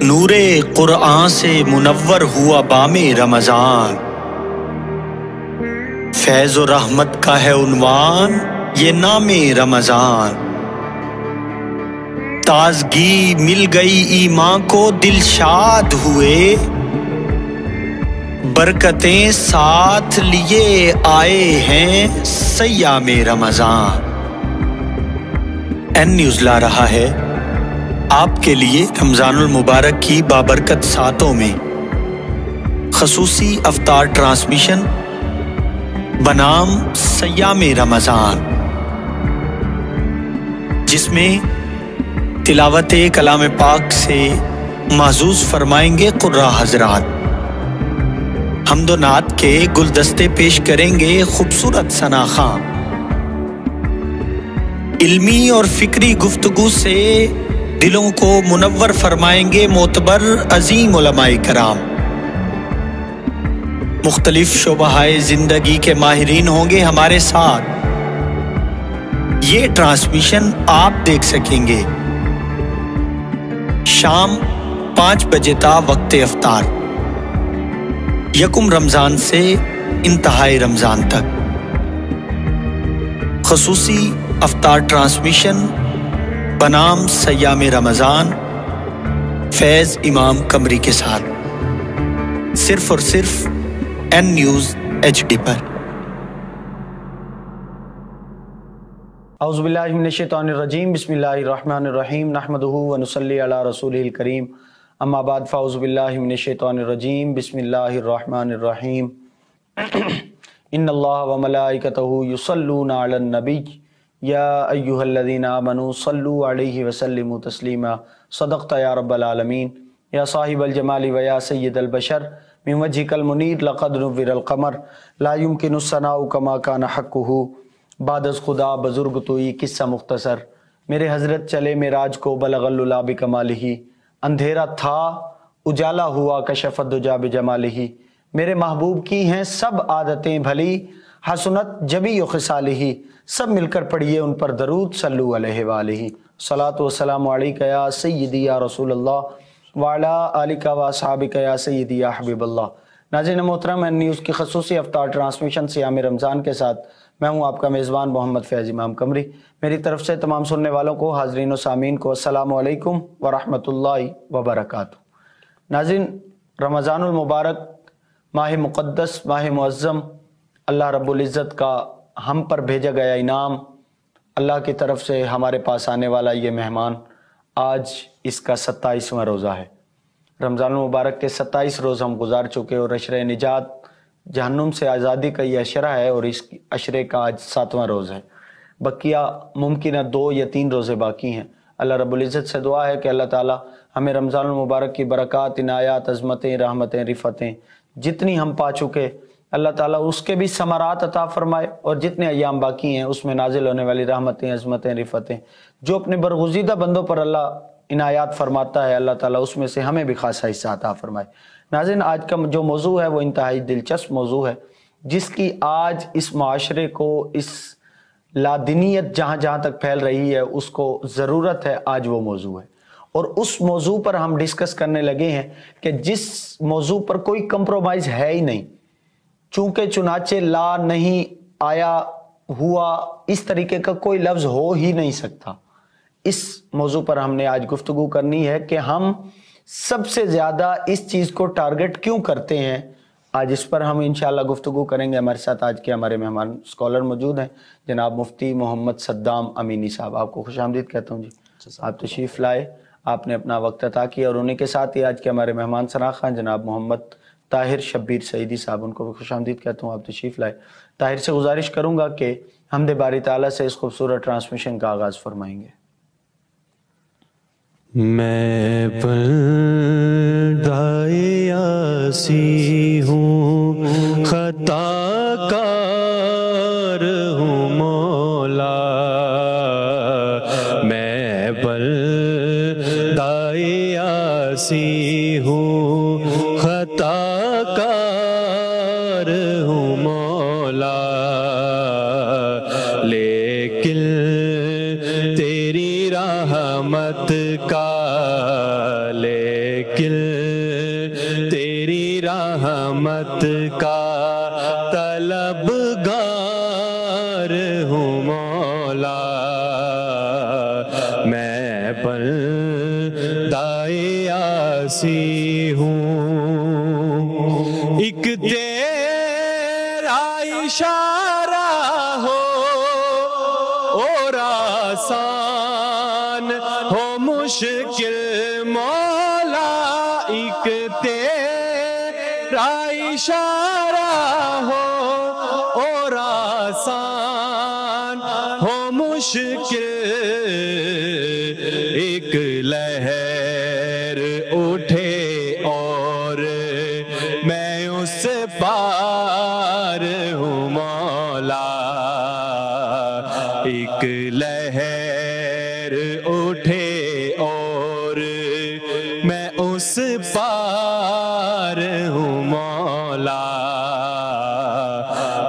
نور قرآن سے منور ہوا بام رمضان، فیض و رحمت کا ہے عنوان یہ نام رمضان۔ تازگی مل گئی ایمان کو دل شاد ہوئے، برکتیں ساتھ لیے آئے ہیں سیام رمضان۔ این نیوز لا رہا ہے آپ کے لیے رمضان المبارک کی بابرکت ساتوں میں خصوصی افطار ٹرانسمیشن بنام سیام رمضان، جس میں تلاوت کلام پاک سے محظوظ فرمائیں گے قرہ حضرات، حمد و نعت کے گلدستے پیش کریں گے خوبصورت ثناخواں، علمی اور فکری گفتگو سے دلوں کو منور فرمائیں گے معتبر عظیم علماء کرام۔ مختلف شعبۂ زندگی کے ماہرین ہوں گے ہمارے ساتھ۔ یہ ٹرانسمیشن آپ دیکھ سکیں گے شام 5 بجے تا وقت افطار، یکم رمضان سے انتہائی رمضان تک خصوصی افطار ٹرانسمیشن بنام سیام رمضان، فیض امام قمری کے ساتھ، صرف اور صرف این نیوز HD پر۔ اعوذ باللہ من الشیطان الرجیم، بسم اللہ الرحمن الرحیم، نحمدہ ونصلی علی رسولہ الکریم، اما بعد فاعوذ باللہ من الشیطان الرجیم، بسم اللہ الرحمن الرحیم۔ ان اللہ وملائکتہ یصلون علی النبی یا ایہا الذین آمنوا صلوا علیہ وسلموا تسلیما، صدقت یا رب العالمین، یا صاحب الجمال و یا سید البشر، من وجہک المنیر لقد نور القمر، لا یمکن الثناء کما کان حقہ، بعد از خدا بزرگ توئی قصہ مختصر۔ میرے حضرت چلے معراج کو بلغ العلا بکمالہ، اندھیرا تھا اجالا ہوا کشف الدجا بجمالہ، میرے محبوب کی ہیں سب عادتیں بھلی، حسنت جمی و خصالہ، سب مل کر پڑھیے ان پر درود صلو علیہ وآلہ، صلاۃ و سلام علیک یا سیدی یا رسول اللہ وعلا آلک و اصحابک یا سیدی یا حبیب اللہ۔ ناظرین محترم، این نیوز کی خصوصی افطار ٹرانسمیشن سیام رمضان کے ساتھ میں ہوں آپ کا میزبان محمد فیض امام قمری۔ میری طرف سے تمام سننے والوں کو، حاضرین و سامعین کو السلام علیکم ورحمۃ اللہ وبرکاتہ۔ ناظرین، رمضان المبارک ماہ مقدس، ماہ معظم، اللہ رب العزت کا ہم پر بھیجا گیا انعام، اللہ کی طرف سے ہمارے پاس آنے والا یہ مہمان، آج اس کا 27واں روزہ ہے۔ رمضان المبارک کے 27 روز ہم گزار چکے اور عشرہ نجات، جہنم سے آزادی کا یہ عشرہ ہے، اور اس عشرے کا آج 7واں روز ہے۔ بقیہ ممکنہ 2 یا 3 روزے باقی ہیں۔ اللہ رب العزت سے دعا ہے کہ اللہ تعالی ہمیں رمضان المبارک کی برکات، عنایات، عظمتیں، رحمتیں، رفعتیں جتنی ہم پا چکے، اللہ تعالیٰ اس کے بھی ثمرات عطا فرمائے، اور جتنے ایام باقی ہیں اس میں نازل ہونے والی رحمتیں، عظمتیں، رفعتیں جو اپنے برگزیدہ بندوں پر اللہ عنایات فرماتا ہے، اللہ تعالیٰ اس میں سے ہمیں بھی خاصا حصہ عطا فرمائے۔ ناظرین، آج کا جو موضوع ہے وہ انتہائی دلچسپ موضوع ہے، جس کی آج اس معاشرے کو، اس لادینیت جہاں جہاں تک پھیل رہی ہے، اس کو ضرورت ہے۔ آج وہ موضوع ہے، اور اس موضوع پر ہم ڈسکس کرنے لگے ہیں کہ جس موضوع پر کوئی کمپرومائز ہے ہی نہیں، چونکہ چنانچہ لا نہیں آیا ہوا، اس طریقے کا کوئی لفظ ہو ہی نہیں سکتا۔ اس موضوع پر ہم نے آج گفتگو کرنی ہے کہ ہم سب سے زیادہ اس چیز کو ٹارگٹ کیوں کرتے ہیں۔ آج اس پر ہم انشاءاللہ گفتگو کریں گے۔ ہمارے ساتھ آج کے ہمارے مہمان اسکالر موجود ہیں، جناب مفتی محمد صدام امینی صاحب۔ آپ کو خوش آمدید کہتا ہوں جی، آپ تشریف لائے، آپ نے اپنا وقت عطا کیا، اور انہیں کے ساتھ ہی آج کے ہمارے مہمان شناخواں جناب محمد طاہر شبیر سعیدی صاحب، ان کو بھی خوش آمدید کہتا ہوں، آپ تشریف لائے۔ طاہر سے گزارش کروں گا کہ حمد باری تعالیٰ سے اس خوبصورت ٹرانسمیشن کا آغاز فرمائیں گے۔ میں بندہ عاصی ہوں، خطا کار ہوں مولا، میں بندہ عاصی ہوں، خطا کار ہوں مولا، لیکن تیری رحمت کا، لیکن رحمت کا طلبگار ہوں مولا، میں بندۂ عاصی ہوں، ایک تیرا اشارہ ہو اور آسان ہو مشکل مولا، ایک تیرا اشارہ ہو اور آسان ہو مشکل، ایک لہر اٹھے اور میں اس پار ہوں مولا، ایک لہر اٹھے اور میں اس پار ہوں مولا،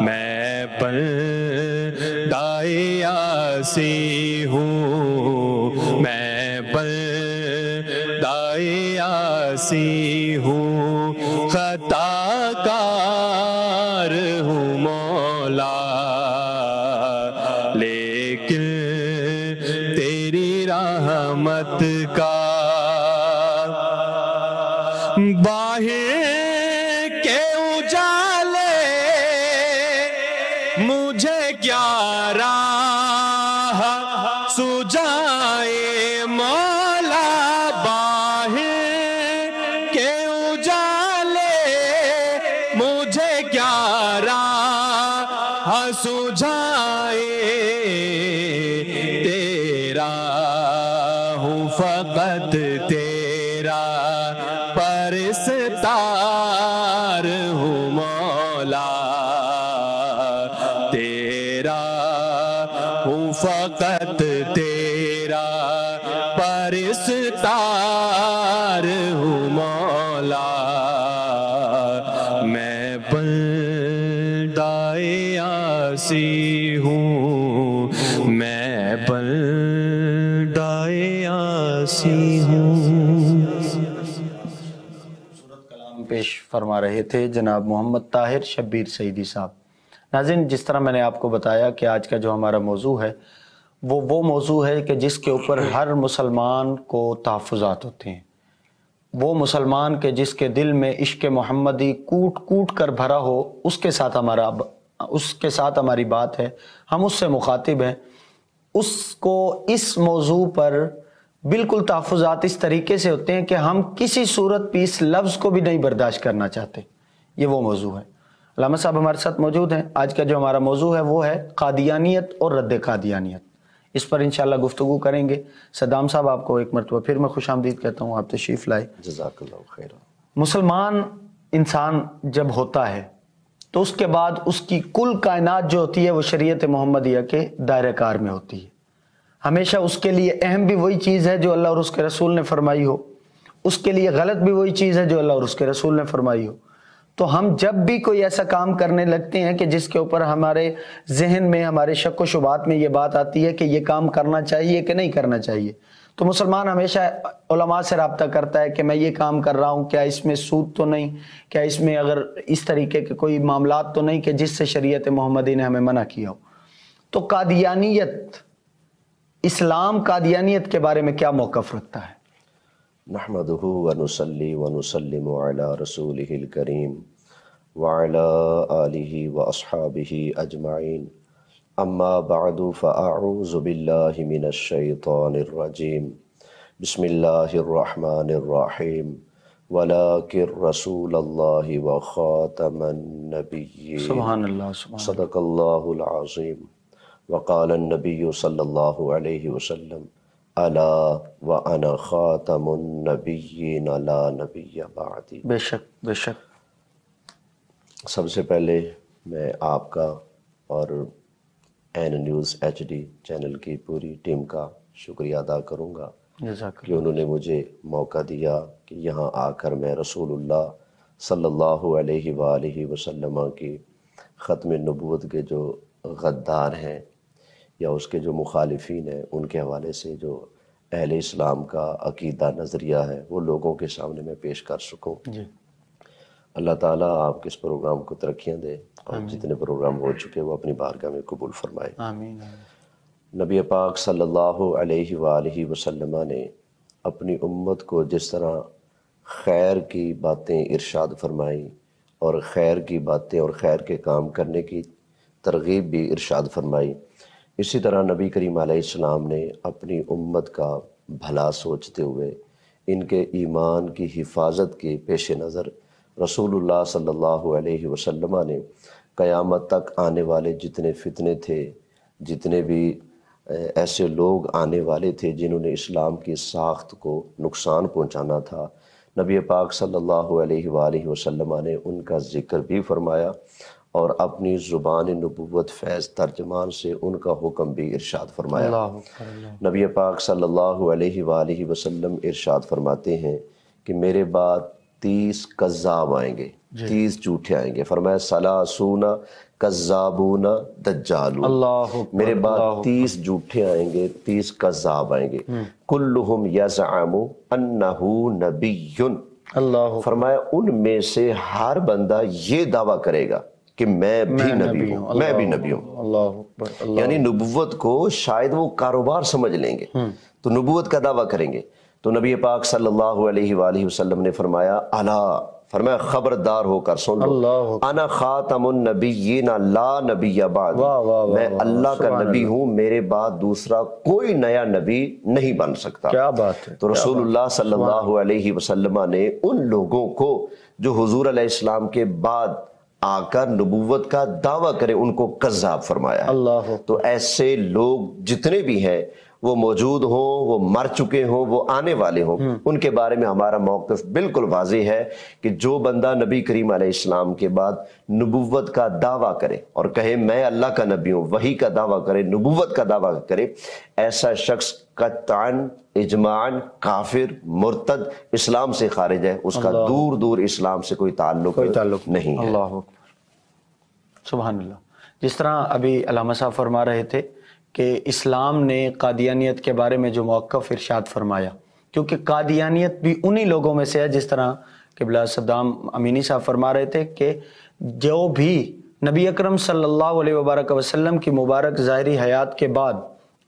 میں بندۂ عاصی ہوں، میں بندۂ عاصی ہوں، خطا کار ہوں مولا، لیکن تیری رحمت کا باہر کے اجالے مجھے کیا راہ سجائے مولا، باہر کے اجالے مجھے کیا راہ سجائے، تیرا ہوں فقط تیرا پرستار ہوں مولا، تیرا ہوں فقط تیرا پرستار ہوں مولا، میں بندۂ عاصی ہوں، میں بندۂ عاصی ہوں۔ کلام پیش فرما رہے تھے جناب محمد طاہر شبیر سعیدی صاحب۔ ناظرین، جس طرح میں نے آپ کو بتایا کہ آج کا جو ہمارا موضوع ہے وہ موضوع ہے کہ جس کے اوپر ہر مسلمان کو تحفظات ہوتے ہیں، وہ مسلمان کے جس کے دل میں عشق محمدی کوٹ کوٹ کر بھرا ہو، اس کے ساتھ ہماری بات ہے، ہم اس سے مخاطب ہیں، اس کو اس موضوع پر بالکل تحفظات اس طریقے سے ہوتے ہیں کہ ہم کسی صورت بھی اس لفظ کو بھی نہیں برداشت کرنا چاہتے۔ یہ وہ موضوع ہے۔ علامہ صاحب ہمارے ساتھ موجود ہیں۔ آج کا جو ہمارا موضوع ہے وہ ہے قادیانیت اور رد قادیانیت، اس پر انشاءاللہ گفتگو کریں گے۔ صدام صاحب، آپ کو ایک مرتبہ پھر میں خوش آمدید کہتا ہوں، آپ تشریف لائے۔ جزاک اللہ خیر۔ مسلمان انسان جب ہوتا ہے تو اس کے بعد اس کی کل کائنات جو ہوتی ہے وہ شریعت محمدیہ کے دائرہ کار میں ہوتی ہے۔ ہمیشہ اس کے لیے اہم بھی وہی چیز ہے جو اللہ اور اس کے رسول نے فرمائی ہو، اس کے لیے غلط بھی وہی چیز ہے جو اللہ اور اس کے رسول نے فرمائی ہو۔ تو ہم جب بھی کوئی ایسا کام کرنے لگتے ہیں کہ جس کے اوپر ہمارے ذہن میں، ہمارے شک و شبہات میں یہ بات آتی ہے کہ یہ کام کرنا چاہیے کہ نہیں کرنا چاہیے، تو مسلمان ہمیشہ علماء سے رابطہ کرتا ہے کہ میں یہ کام کر رہا ہوں، کیا اس میں سود تو نہیں، کیا اس میں اگر اس طریقے کے کوئی معاملات تو نہیں کہ جس سے شریعت محمدی نے ہمیں منع کیا ہو۔ تو قادیانیت، اسلام قادیانیت کے بارے میں کیا موقف رکھتا ہے؟ نحمدہ ونصلی ونسلم علی رسولہ الکریم وعلی آلہ واصحابہ اجمعین، اما بعد فاعوذ باللہ من الشیطان الرجیم، بسم اللہ الرحمن الرحیم، ولکن رسول اللہ وخاتم النبیین، سبحان اللہ، سبحان صدق اللہ العظیم۔ وقال النبی صلی اللہ علیہ وسلم، الا وانا خاتم النبیین لا نبی بعدی۔ بے شک، بے شک۔ سب سے پہلے میں آپ کا اور این نیوز ایچ ڈی چینل کی پوری ٹیم کا شکریہ ادا کروں گا جزاک کہ انہوں نے مجھے موقع دیا کہ یہاں آ کر میں رسول اللہ صلی اللہ علیہ وآلہ وسلم کی ختم نبوت کے جو غدار ہیں یا اس کے جو مخالفین ہیں ان کے حوالے سے جو اہل اسلام کا عقیدہ نظریہ ہے وہ لوگوں کے سامنے میں پیش کر سکوں۔ جی۔ اللہ تعالیٰ آپ کے اس پروگرام کو ترقیاں دے اور جتنے پروگرام ہو چکے وہ اپنی بارگاہ میں قبول فرمائے۔ آمین۔ نبی پاک صلی اللہ علیہ وآلہ وسلم نے اپنی امت کو جس طرح خیر کی باتیں ارشاد فرمائیں اور خیر کی باتیں اور خیر کے کام کرنے کی ترغیب بھی ارشاد فرمائی، اسی طرح نبی کریم علیہ السلام نے اپنی امت کا بھلا سوچتے ہوئے ان کے ایمان کی حفاظت کے پیش نظر رسول اللہ صلی اللہ علیہ وسلم نے قیامت تک آنے والے جتنے فتنے تھے، جتنے بھی ایسے لوگ آنے والے تھے جنہوں نے اسلام کی ساخت کو نقصان پہنچانا تھا، نبی پاک صلی اللہ علیہ وآلہ وسلم نے ان کا ذکر بھی فرمایا اور اپنی زبان نبوت فیض ترجمان سے ان کا حکم بھی ارشاد فرمایا۔ نبی پاک صلی اللہ علیہ وآلہ وسلم ارشاد فرماتے ہیں کہ میرے بعد 30 کذاب آئیں گے، 30 جھوٹے آئیں گے، فرمایا ثلاثون کذابون دجالون، میرے بعد 30 جھوٹے آئیں گے، 30 کذاب آئیں گے، کلہم یزعم انہ نبی، فرمایا ان میں سے ہر بندہ یہ دعویٰ کرے گا کہ میں بھی نبی ہوں، میں بھی نبی ہوں، یعنی نبوت کو شاید وہ کاروبار سمجھ لیں گے تو نبوت کا دعویٰ کریں گے۔ تو نبی پاک صلی اللہ علیہ وآلہ وسلم نے فرمایا الا، فرمایا خبردار ہو کر سن لو، انا خاتم النبیین لا نبی بعد، میں اللہ کا نبی ہوں، میرے بعد دوسرا کوئی نیا نبی نہیں بن سکتا۔ کیا بات ہے۔ تو رسول اللہ صلی اللہ علیہ وسلم نے ان لوگوں کو جو حضور علیہ السلام کے بعد آ کر نبوت کا دعویٰ کرے ان کو کذاب فرمایا ہے۔ تو ایسے لوگ جتنے بھی ہیں وہ موجود ہوں، وہ مر چکے ہوں، وہ آنے والے ہوں، ان کے بارے میں ہمارا موقف بالکل واضح ہے کہ جو بندہ نبی کریم علیہ السلام کے بعد نبوت کا دعویٰ کرے اور کہے میں اللہ کا نبی ہوں، وحی کا دعویٰ کرے، نبوت کا دعویٰ کرے، ایسا شخص قطعاً اجماعاً کافر مرتد اسلام سے خارج ہے، اس کا دور دور اسلام سے کوئی تعلق نہیں ہے۔ اللہ سبحان اللہ۔ جس طرح ابھی علامہ صاحب فرما رہے تھے کہ اسلام نے قادیانیت کے بارے میں جو موقف ارشاد فرمایا، کیونکہ قادیانیت بھی انہی لوگوں میں سے ہے جس طرح قبلہ صدام امینی صاحب فرما رہے تھے کہ جو بھی نبی اکرم صلی اللہ علیہ وبارک وسلم کی مبارک ظاہری حیات کے بعد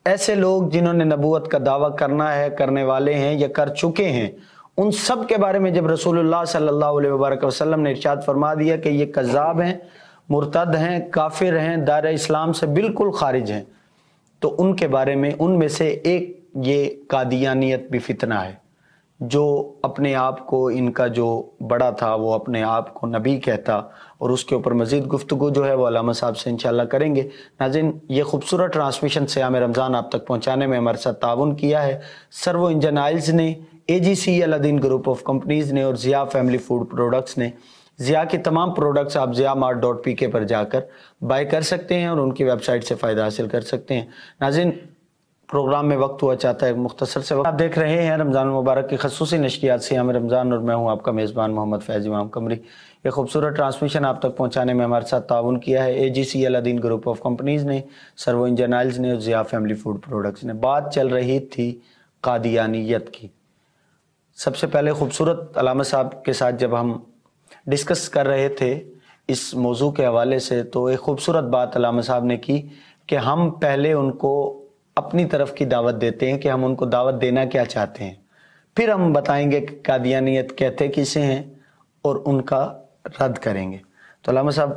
ایسے لوگ جنہوں نے نبوت کا دعویٰ کرنا ہے، کرنے والے ہیں یا کر چکے ہیں، ان سب کے بارے میں جب رسول اللہ صلی اللہ علیہ وبارک وسلم نے ارشاد فرما دیا کہ یہ کذاب ہیں، مرتد ہیں، کافر ہیں، دائرہ اسلام سے بالکل خارج ہیں، تو ان کے بارے میں ان میں سے ایک یہ قادیانیت بھی فتنہ ہے، جو اپنے آپ کو ان کا جو بڑا تھا وہ اپنے آپ کو نبی کہتا، اور اس کے اوپر مزید گفتگو جو ہے وہ علامہ صاحب سے انشاءاللہ کریں گے۔ ناظرین، یہ خوبصورت ٹرانسمیشن سیام رمضان آپ تک پہنچانے میں ہمارے ساتھ تعاون کیا ہے سرو انجن آئلز نے، AGC Uddin group of companies نے اور ضیاء فیملی فوڈ پروڈکٹس نے۔ ضیاء کی تمام پروڈکٹس آپ ضیاءmart.pk پر جا کر بائی کر سکتے ہیں اور ان کی ویب سائٹ سے فائدہ حاصل کر سکتے ہیں۔ ناظرین، پروگرام میں وقت ہوا چاہتا ہے مختصر سے وقت، آپ دیکھ رہے ہیں رمضان المبارک کی خصوصی نشریات سیام رمضان، اور میں ہوں آپ کا میزبان محمد فیض امام قمری۔ یہ خوبصورت ٹرانسمیشن آپ تک پہنچانے میں ہمارے ساتھ تعاون کیا ہے AGC Uddin group of companies نے، سرو انجن آئلز نے اور ضیاء فیملی فوڈ پروڈکٹس نے۔ بات چل رہی تھی قادیانیت کی۔ سب سے پہلے خوبصورت علامہ صاحب کے ساتھ جب ہم ڈسکس کر رہے تھے اس موضوع کے حوالے سے، تو ایک خوبصورت بات علامہ صاحب نے کی کہ ہم پہلے ان کو اپنی طرف کی دعوت دیتے ہیں کہ ہم ان کو دعوت دینا کیا چاہتے ہیں، پھر ہم بتائیں گے کہ قادیانیت کہتے کسے ہیں اور ان کا رد کریں گے۔ تو علامہ صاحب،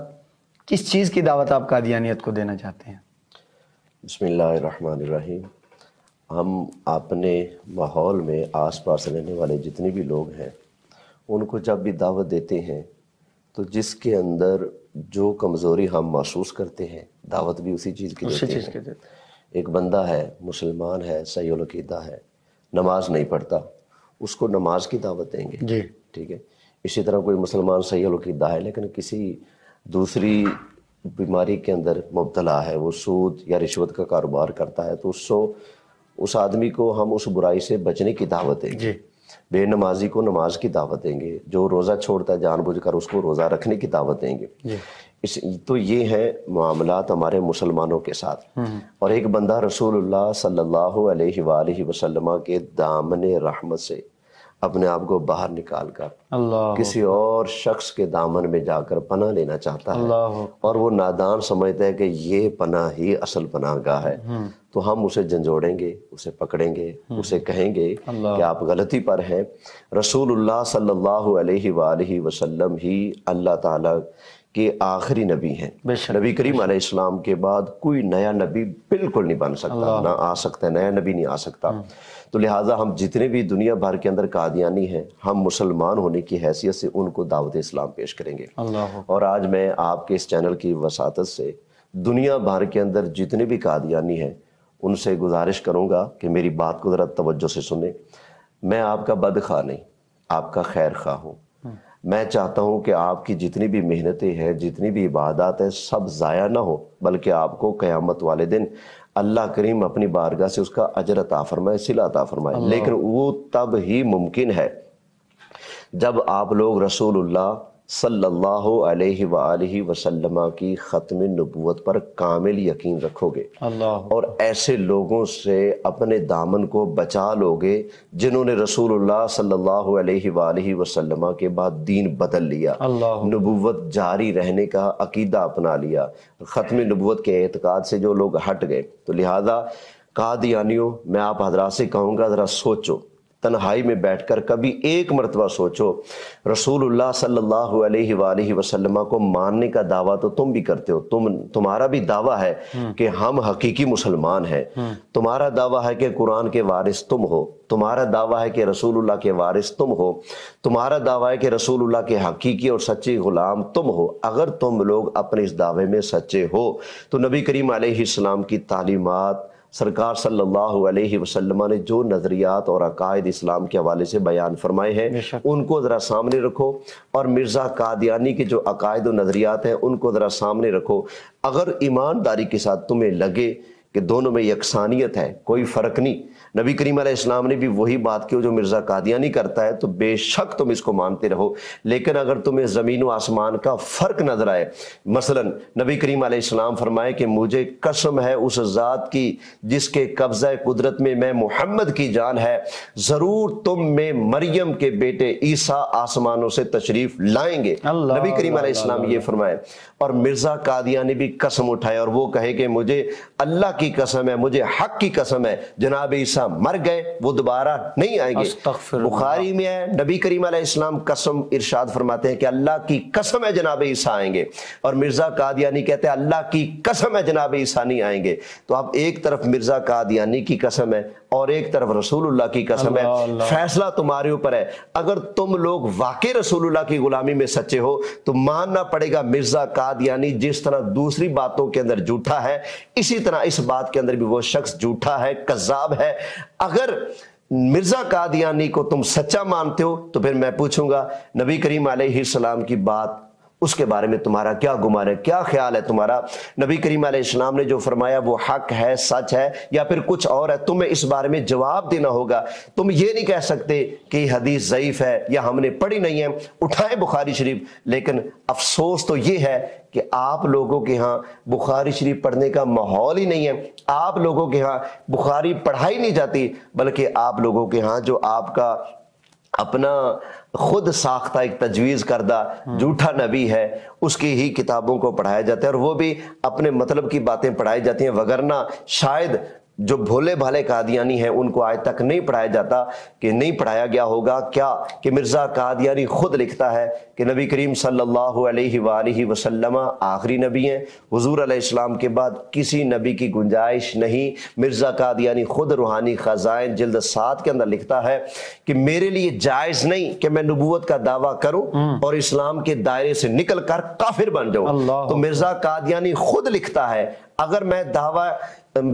کس چیز کی دعوت آپ قادیانیت کو دینا چاہتے ہیں؟ بسم اللہ الرحمن الرحیم۔ ہم اپنے ماحول میں آس پاس رہنے والے جتنے بھی لوگ ہیں ان کو جب بھی دعوت دیتے ہیں تو جس کے اندر جو کمزوری ہم محسوس کرتے ہیں دعوت بھی اسی چیز کی دیتے ہیں۔ ایک بندہ ہے، مسلمان ہے، صحیح العقیدہ ہے، نماز نہیں پڑھتا، اس کو نماز کی دعوت دیں گے، جی ٹھیک ہے۔ اسی طرح کوئی مسلمان صحیح العقیدہ ہے لیکن کسی دوسری بیماری کے اندر مبتلا ہے، وہ سود یا رشوت کا کاروبار کرتا ہے، تو اس آدمی کو ہم اس برائی سے بچنے کی دعوت دیں گے۔ بے نمازی کو نماز کی دعوت دیں گے، جو روزہ چھوڑتا ہے جان بوجھ کر اس کو روزہ رکھنے کی دعوت دیں گے۔ تو یہ ہے معاملات ہمارے مسلمانوں کے ساتھ۔ اور ایک بندہ رسول اللہ صلی اللہ علیہ وآلہ وسلم کے دامن رحمت سے اپنے آپ کو باہر نکال کر اللہ کسی اور شخص کے دامن میں جا کر پناہ لینا چاہتا ہے، اللہ اور وہ نادان سمجھتا ہے کہ یہ پناہ ہی اصل پناہ گاہ ہے، تو ہم اسے جھنجھوڑیں گے، اسے پکڑیں گے، اسے کہیں گے کہ آپ غلطی پر ہیں۔ رسول اللہ صلی اللہ علیہ وآلہ وسلم ہی اللہ تعالیٰ کہ آخری نبی ہیں۔ نبی کریم علیہ السلام کے بعد کوئی نیا نبی بالکل نہیں بن سکتا، نہ آ سکتا ہے، نیا نبی نہیں آ سکتا۔ تو لہٰذا ہم جتنے بھی دنیا بھر کے اندر قادیانی ہیں، ہم مسلمان ہونے کی حیثیت سے ان کو دعوت اسلام پیش کریں گے۔ اور آج میں آپ کے اس چینل کی وساطت سے دنیا بھر کے اندر جتنے بھی قادیانی ہیں ان سے گزارش کروں گا کہ میری بات کو ذرا توجہ سے سنیں۔ میں آپ کا بدخواہ نہیں، آپ کا خیر خواہ ہوں۔ میں چاہتا ہوں کہ آپ کی جتنی بھی محنتیں ہیں، جتنی بھی عبادات ہیں، سب ضائع نہ ہو، بلکہ آپ کو قیامت والے دن اللہ کریم اپنی بارگاہ سے اس کا اجر عطا فرمائے، صلہ عطا فرمائے۔ لیکن وہ تب ہی ممکن ہے جب آپ لوگ رسول اللہ صلی اللہ علیہ وآلہ وسلم کی ختم نبوت پر کامل یقین رکھو گے، اور ایسے لوگوں سے اپنے دامن کو بچا لو گے جنہوں نے رسول اللہ صلی اللہ علیہ وآلہ وسلم کے بعد دین بدل لیا، نبوت جاری رہنے کا عقیدہ اپنا لیا، ختم نبوت کے اعتقاد سے جو لوگ ہٹ گئے۔ تو لہٰذا قادیانیوں، میں آپ حضرات سے کہوں گا ذرا سوچو، تنہائی میں بیٹھ کر کبھی ایک مرتبہ سوچو، رسول اللہ صلی اللہ علیہ وآلہ وسلم کو ماننے کا دعویٰ تو تم بھی کرتے ہو، تمہارا بھی دعویٰ ہے کہ ہم حقیقی مسلمان ہیں، تمہارا دعویٰ ہے کہ قرآن کے وارث تم ہو، تمہارا دعویٰ ہے کہ رسول اللہ کے وارث تم ہو، تمہارا دعویٰ ہے کہ رسول اللہ کے حقیقی اور سچے غلام تم ہو۔ اگر تم لوگ اپنے اس دعوے میں سچے ہو تو نبی کریم علیہ السلام کی تعلیمات، سرکار صلی اللہ علیہ وسلم نے جو نظریات اور عقائد اسلام کے حوالے سے بیان فرمائے ہیں ان کو ذرا سامنے رکھو، اور مرزا قادیانی کے جو عقائد و نظریات ہیں ان کو ذرا سامنے رکھو۔ اگر ایمانداری کے ساتھ تمہیں لگے کہ دونوں میں یکسانیت ہے، کوئی فرق نہیں، نبی کریم علیہ السلام نے بھی وہی بات کی جو مرزا قادیانی کرتا ہے، تو بے شک تم اس کو مانتے رہو۔ لیکن اگر تمہیں زمین و آسمان کا فرق نظر آئے، مثلا نبی کریم علیہ السلام فرمائے کہ مجھے قسم ہے اس ذات کی جس کے قبضہ قدرت میں محمد کی جان ہے، ضرور تم میں مریم کے بیٹے عیسیٰ آسمانوں سے تشریف لائیں گے، نبی کریم علیہ السلام یہ فرمائے۔ اور مرزا قادیانی بھی قسم اٹھائے اور وہ کہے کہ مجھے اللہ کی قسم ہے، مجھے حق کی قسم ہے، جناب عیسیٰ مر گئے، وہ دوبارہ نہیں آئیں گے۔ بخاری میں ہے، نبی کریم علیہ السلام قسم ارشاد فرماتے ہیں کہ اللہ کی قسم ہے جناب عیسیٰ آئیں گے، اور مرزا قادیانی کہتے ہیں اللہ کی قسم ہے جناب عیسیٰ نہیں آئیں گے۔ تو اب ایک طرف مرزا قادیانی کی قسم ہے اور ایک طرف رسول اللہ کی قسم ہے، فیصلہ تمہارے اوپر ہے۔ اگر تم لوگ واقعی رسول اللہ کی غلامی میں سچے ہو تو ماننا پڑے گا مرزا قادیانی جس طرح دوسری باتوں کے اندر جھوٹا ہے، اسی طرح اس بات کے اندر بھی وہ شخص جھوٹا ہے، کذاب ہے۔ اگر مرزا قادیانی کو تم سچا مانتے ہو تو پھر میں پوچھوں گا نبی کریم علیہ السلام کی بات، اس کے بارے میں تمہارا کیا گمان ہے، کیا خیال ہے تمہارا؟ نبی کریم علیہ السلام نے جو فرمایا وہ حق ہے، سچ ہے، یا پھر کچھ اور ہے؟ تمہیں اس بارے میں جواب دینا ہوگا۔ تم یہ نہیں کہہ سکتے کہ یہ حدیث ضعیف ہے یا ہم نے پڑھی نہیں ہے، اٹھائیں بخاری شریف۔ لیکن افسوس تو یہ ہے کہ آپ لوگوں کے ہاں بخاری شریف پڑھنے کا ماحول ہی نہیں ہے، آپ لوگوں کے ہاں بخاری پڑھائی نہیں جاتی، بلکہ آپ لوگوں کے ہاں جو آپ کا اپنا خود ساختہ ایک تجویز کردہ جھوٹا نبی ہے اس کی ہی کتابوں کو پڑھایا جاتا ہے، اور وہ بھی اپنے مطلب کی باتیں پڑھائی جاتی ہیں، وگرنہ شاید جو بھولے بھالے قادیانی ہیں ان کو آج تک نہیں پڑھایا جاتا، کہ نہیں پڑھایا گیا ہوگا کیا کہ مرزا قادیانی خود لکھتا ہے کہ نبی کریم صلی اللہ علیہ وآلہ وسلم آخری نبی ہیں، حضور علیہ السلام کے بعد کسی نبی کی گنجائش نہیں۔ مرزا قادیانی خود روحانی خزائن جلد 7 کے اندر لکھتا ہے کہ میرے لیے جائز نہیں کہ میں نبوت کا دعویٰ کروں اور اسلام کے دائرے سے نکل کر کافر بن جاؤں۔ تو مرزا قادیانی خود لکھتا ہے اگر میں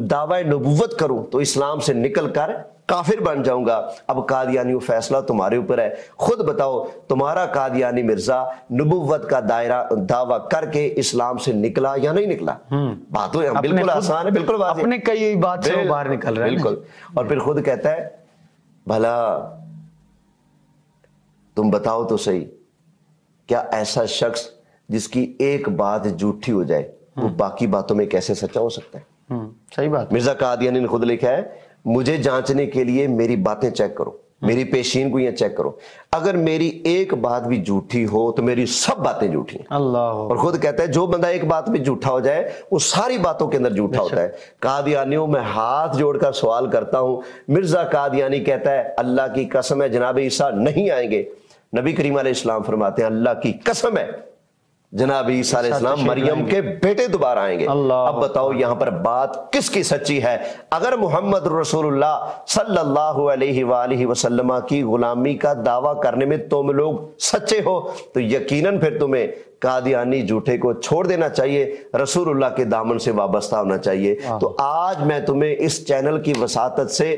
دعوی نبوت کروں تو اسلام سے نکل کر کافر بن جاؤں گا۔ اب قادیانی فیصلہ تمہارے اوپر ہے، خود بتاؤ تمہارا قادیانی مرزا نبوت کا دائرہ دعویٰ کر کے اسلام سے نکلا یا نہیں نکلا؟ بات بالکل آسان ہے، بالکل واضح، اپنے کئی بات سے باہر نکل رہا ہے بالکل۔ اور پھر خود کہتا ہے بھلا تم بتاؤ تو صحیح، کیا ایسا شخص جس کی ایک بات جھوٹی ہو جائے وہ باقی باتوں میں کیسے سچا ہو سکتا ہے؟ صحیح بات۔ مرزا قادیانی نے خود لکھا ہے مجھے جانچنے کے لیے میری باتیں چیک کرو، میری پیشین کو یہ چیک کرو، اگر میری ایک بات بھی جھوٹی ہو تو میری سب باتیں جھوٹی ہیں۔ اللہ، اور خود کہتا ہے جو بندہ ایک بات بھی جھوٹا ہو جائے وہ ساری باتوں کے اندر جھوٹا ہوتا ہے۔ قادیانیوں میں ہاتھ جوڑ کر سوال کرتا ہوں، مرزا قادیانی کہتا ہے اللہ کی قسم ہے جناب عیسیٰ نہیں آئیں گے، نبی کریم علیہ السلام فرماتے ہیں اللہ کی قسم ہے جناب عیسیٰ علیہ السلام مریم کے بیٹے دوبارہ آئیں گے۔ اب بتاؤ یہاں پر بات کس کی سچی ہے؟ اگر محمد رسول اللہ صلی اللہ علیہ وآلہ وسلم کی غلامی کا دعویٰ کرنے میں تم لوگ سچے ہو تو یقیناً پھر تمہیں قادیانی جھوٹے کو چھوڑ دینا چاہیے، رسول اللہ کے دامن سے وابستہ ہونا چاہیے۔ تو آج میں تمہیں اس چینل کی وساطت سے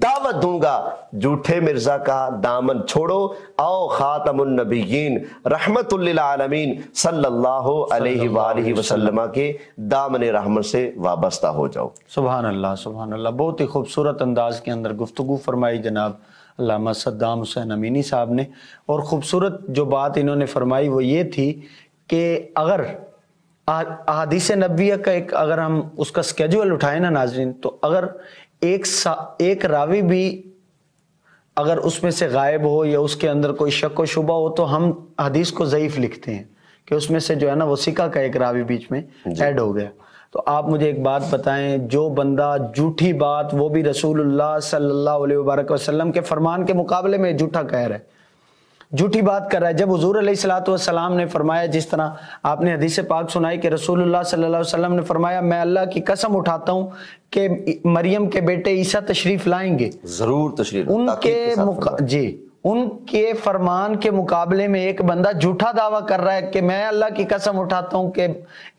دعوت دوں گا، جھوٹے مرزا کا دامن چھوڑو، آؤ خاتم النبیین رحمت للعالمین صلی اللہ علیہ وآلہ وسلم کے دامن رحمت سے وابستہ ہو جاؤ۔ سبحان اللہ، سبحان اللہ، بہت ہی خوبصورت انداز کے اندر گفتگو فرمائی جناب علامہ صدام حسین امینی صاحب نے، اور خوبصورت جو بات انہوں نے فرمائی وہ یہ تھی کہ اگر احادیث نبویہ کا اگر ہم اس کا سکیجول اٹھائیں نا ناظرین، تو اگر ایک راوی بھی اگر اس میں سے غائب ہو یا اس کے اندر کوئی شک و شبہ ہو تو ہم حدیث کو ضعیف لکھتے ہیں کہ اس میں سے جو ہے نا وہ سکہ کا ایک راوی بیچ میں ایڈ ہو گیا۔ تو آپ مجھے ایک بات بتائیں، جو بندہ جھوٹی بات وہ بھی رسول اللہ صلی اللہ علیہ وبارک وسلم کے فرمان کے مقابلے میں جھوٹا کہہ رہا ہے، جھوٹی بات کر رہا ہے، جب حضور علیہ الصلوۃ والسلام نے فرمایا، جس طرح آپ نے حدیث پاک سنائی کہ رسول اللہ صلی اللہ علیہ وسلم نے فرمایا میں اللہ کی قسم اٹھاتا ہوں کہ مریم کے بیٹے عیسیٰ تشریف لائیں گے، ضرور تشریف ان کے فرمان کے مقابلے میں ایک بندہ جھوٹا دعویٰ کر رہا ہے کہ میں اللہ کی قسم اٹھاتا ہوں کہ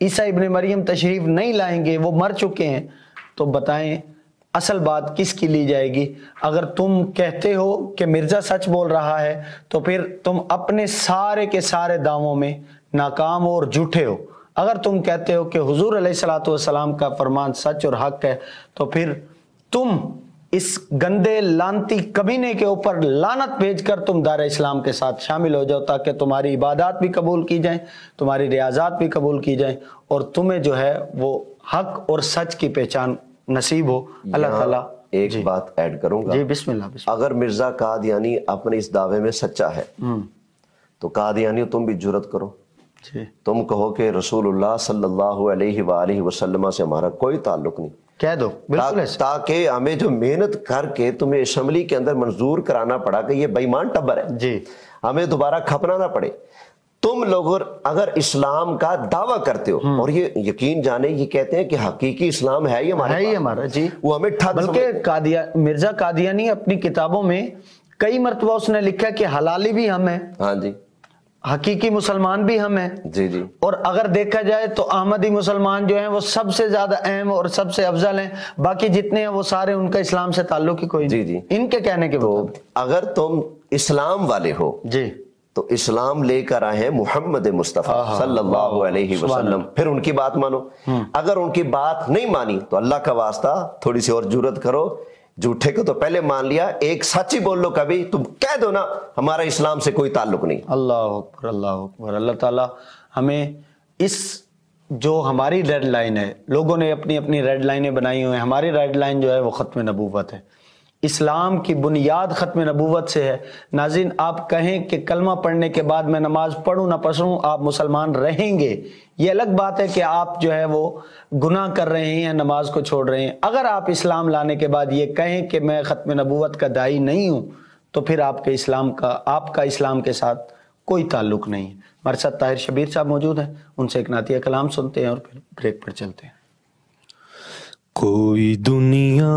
عیسیٰ ابن مریم تشریف نہیں لائیں گے، وہ مر چکے ہیں۔ تو بتائیں اصل بات کس کی لی جائے گی؟ اگر تم کہتے ہو کہ مرزا سچ بول رہا ہے تو پھر تم اپنے سارے کے سارے دعووں میں ناکام اور جھوٹے ہو۔ اگر تم کہتے ہو کہ حضور علیہ الصلوۃ والسلام کا فرمان سچ اور حق ہے تو پھر تم اس گندے لانتی کمینے کے اوپر لعنت بھیج کر تم دار اسلام کے ساتھ شامل ہو جاؤ، تاکہ تمہاری عبادات بھی قبول کی جائیں، تمہاری ریاضات بھی قبول کی جائیں، اور تمہیں جو ہے وہ حق اور سچ کی پہچان نصیب ہو۔ اللہ تعالیٰ ایک بات ایڈ کروں گا، جی بسم اللہ۔ اگر مرزا قادیانی اپنے اس دعوے میں سچا ہے تو قادیانی تم بھی جرت کرو، تم کہو کہ رسول اللہ صلی اللہ علیہ وآلہ وسلم سے ہمارا کوئی تعلق نہیں، کہہ دو بالکل، تاکہ ہمیں جو محنت کر کے تمہیں اسمبلی کے اندر منظور کرانا پڑا کہ یہ بے ایمان ٹبر ہے، جی ہمیں دوبارہ کھپنا نہ پڑے۔ تم لوگ اگر اسلام کا دعویٰ کرتے ہو اور یہ یقین جانے یہ کہتے ہیں کہ حقیقی اسلام ہے ہی ہمارا، جی وہ ہمیں بلکہ مرزا قادیانی اپنی کتابوں میں کئی مرتبہ اس نے لکھا کہ حلالی بھی ہم ہیں، ہاں جی، حقیقی مسلمان بھی ہم ہیں، جی جی، اور اگر دیکھا جائے تو احمدی مسلمان جو ہیں وہ سب سے زیادہ اہم اور سب سے افضل ہیں، باقی جتنے ہیں وہ سارے ان کا اسلام سے تعلق ہی کوئی نہیں، جی جی، ان کے کہنے کے بعد اگر تم اسلام والے ہو جی تو اسلام لے کر آئے ہیں محمد مصطفیٰ صلی اللہ علیہ وسلم، پھر ان کی بات مانو۔ اگر ان کی بات نہیں مانی تو اللہ کا واسطہ تھوڑی سی اور جرت کرو، جھوٹے کو تو پہلے مان لیا، ایک سچ ہی بول لو، کبھی تم کہہ دو نا ہمارا اسلام سے کوئی تعلق نہیں۔ اللہ اکبر، اللہ اکبر۔ اللہ تعالیٰ ہمیں اس جو ہماری ریڈ لائن ہے، لوگوں نے اپنی اپنی ریڈ لائنیں بنائی ہوئی ہیں، ہماری ریڈ لائن جو ہے وہ ختم نبوت ہے، اسلام کی بنیاد ختم نبوت سے ہے۔ ناظرین آپ کہیں کہ کلمہ پڑھنے کے بعد میں نماز پڑھوں نہ پڑھوں آپ مسلمان رہیں گے، یہ الگ بات ہے کہ آپ جو ہے وہ گناہ کر رہے ہیں، نماز کو چھوڑ رہے ہیں۔ اگر آپ اسلام لانے کے بعد یہ کہیں کہ میں ختم نبوت کا داعی نہیں ہوں تو پھر آپ کا اسلام کے ساتھ کوئی تعلق نہیں ہے۔ ہمارے ساتھ طاہر شبیر صاحب موجود ہیں، ان سے ایک نعتیہ کلام سنتے ہیں اور پھر بریک پر چلتے ہیں۔ کوئی دنیا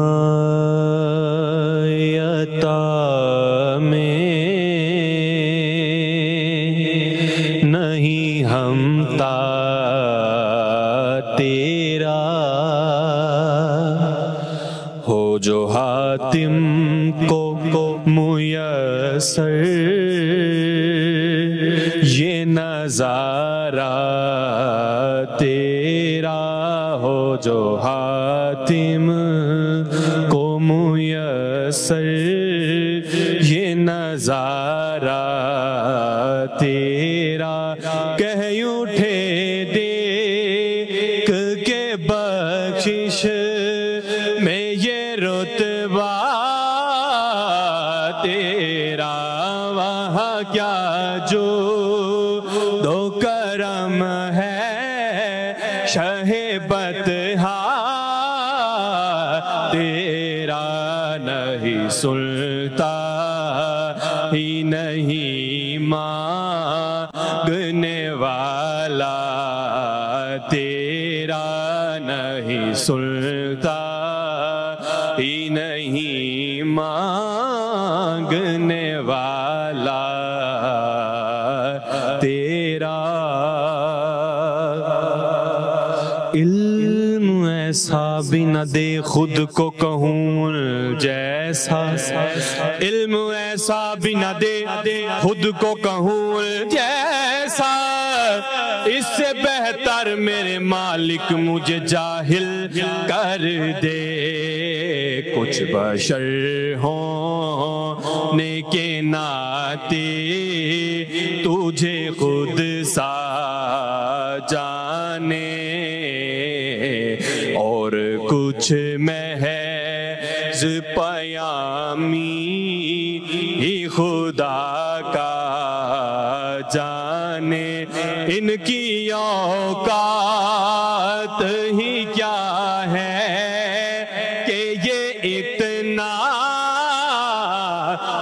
عطا میں نہیں ہمتا تیرا، ہو جو حاتم کو میسر یہ نظارہ تیرا، ہو جو حاتم کو میسر یہ نظارہ تیرا، کہہ اٹھے دیکھ کے بخشش میں یہ رتبہ تیرا، تیرا نہیں سنتا ہی نہیں مانگنے والا، تیرا نہیں سنتا ہی نہیں مانگنے والا، تیرا علم ایسا بھی نہ دے خود کو کہوں جیسا، علم ایسا بھی نہ دے خود کو کہوں جیسا، اس سے بہتر میرے مالک مجھے جاہل کر دے، کچھ بشر ہونے کے ناطے تجھے خود سا جانے، اور کچھ محض پیامی ہی خدا کا جانے، ان کی اوقات ہی کیا ہے کہ یہ اتنا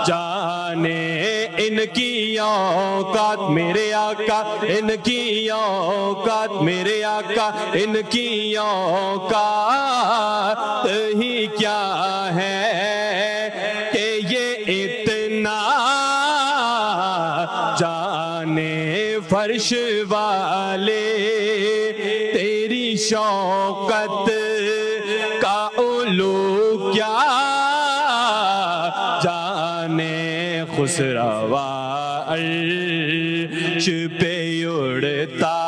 جانے، ان کی اوقات میرے آقا، ان کی اوقات میرے آقا، ان کی اوقات ہی کیا ہے کہ یہ اتنا جانے، فرش والے تیری شوقت کا علو کیا جانے، خسروا عرش پہ اڑتا